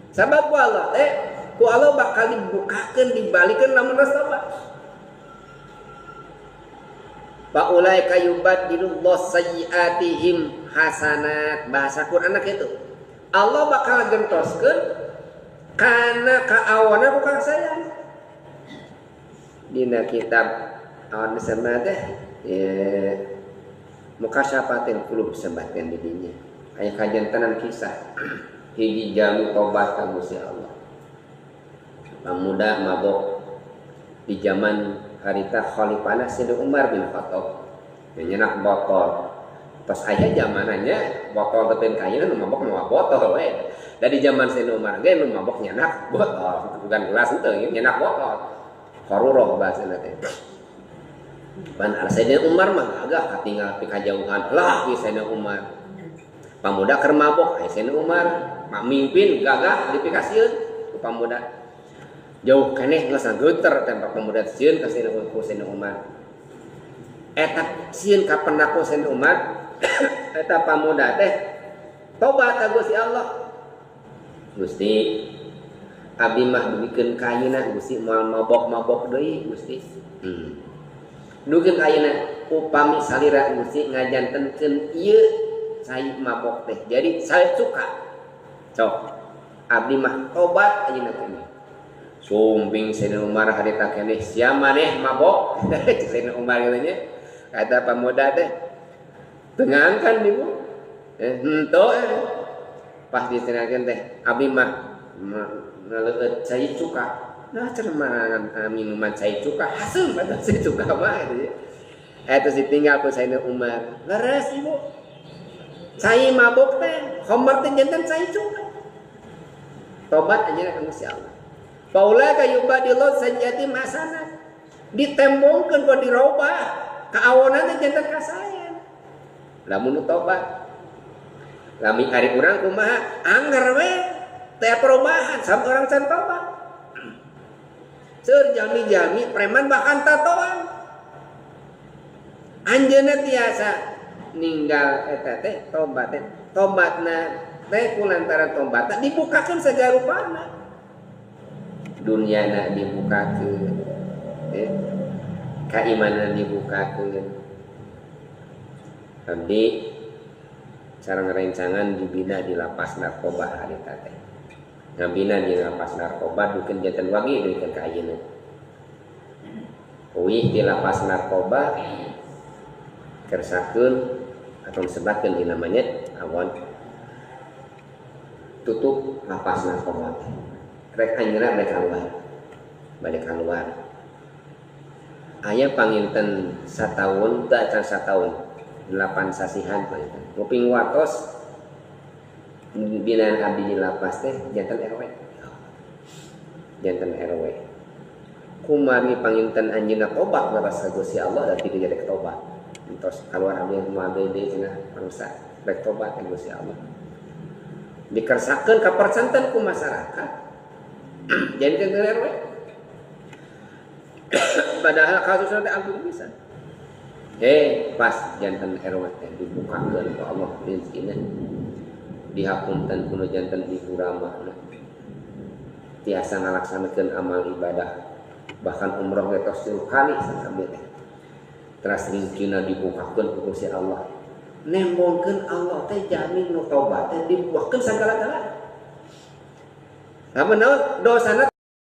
Sabab ku Allah ku Allah bakal dibukakeun dibalikeun lamun geus tobat. Fa ulaika yubaddilullahu sayyiatihim hasanat. Bahasa Quran itu. Allah bakal gentoskeun kana kaawana bukan sayang. Dina kitab awan disebut mukasyafatil qulub sebatkeun di dinya. Aya kajantenan kisah hiji jami tobat ka Gusti Allah. Pemuda mabok di zaman harita khalifahna Sayyidina Umar bin Khattab nyenak botol. Pas aya zamananya botol teupeun kayeuna nu mabok mah botol we. Dari zaman Sayyidina Umar ge nu mabok nyenak botol, bukan gelas henteu nyenak botol. Qaruroh bahasana teh. Ban Sayyidina Umar mah agak katinggal pi kajauhan lah ki Sayyidina Umar. Pamuda keur mabok aya Sayyidina Umar mamimpin gagah dipikasieun ku pamuda. Jauh keneh geus ngeuter tempat pemuda sieun ka Sayyidina Umar. Eta sieun ka pendaku Sayyidina Umar eta pamuda teh tobat ka Gusti Allah. Gusti abdi mah dugikeun ka ayeuna Gusti moal mabok-mabok deui Gusti. Dugikeun ka ayeuna upami salira Gusti ngajantenkeun ieu sai mabok teh. Jadi saya suka. Sok abdi mah tobat ayeuna teh. Sumping Sayyidina Umar harita keneh sia maneh mabok. Sayyidina Umar katanya kata pemuda teh tengangkan ibu. Henteu pas disenangkeun teh abdi mah ngaleueut cai cuka. Nah cerman minuman cai cuka haseum pada cai cuka mah gitu. Eta ditinggal ku Sayyidina Umar. Leres ibu. Cai mabok teh homer teh janten cai cuka. Tobat aja ka Gusti Allah. Paula kayubadillah sayyiatim hasanat. Ditembongkeun ku dirobah kaawonan teh janten kasayan. Lamun tobat. Lamun ari urang kumaha anger we teh perubahan sam orang can tobat. Seur jami-jami preman bahkan tatoan. Anjeunna tiasa ninggal eta teh tobat teh. Tobatna teh kulantaran tobatna dibukakeun sagala rupana. Dunyana dibukakeun. Kaimanan dibukakeun. Abdi sareng rencangan dibina di lapas narkoba harita teh. Ngabina di lapas narkoba dukeun janten wagi dukeun ka ayeuna. Uih di lapas narkoba kersakeun atau disebatkeun di namanya awan tutup lapas narkoba. Rek anjeunna balik keluar. Balik keluar. Aya panginten sataun teu acan sataun 8 sasihan panginten. Nguping watos binaan abdi di lapas teh janten RW. Janten RW. Kumari panginten anjeunna tobat ka Gusti Allah da tidak jadi tobat. Entos keluar abdi moal deui cenah manusia rek tobat ka Gusti Allah. Dikersakeun ka percanten ku masyarakat. Janten RW. Padahal kasusna teh agung pisan. Pas janten RW teh dibukakeun ku Allah rezekina. Dihapunten kuno janten ibu ramahna. Tiasa ngalaksanakeun amal ibadah. Bahkan umroh we tos 3 kali sakabeh teh. Teras ringkina dibukakeun ku Gusti Allah. Nembongkeun Allah teh jamin nu tobat teh dibukakeun sagala-galana. Lamun naon dosana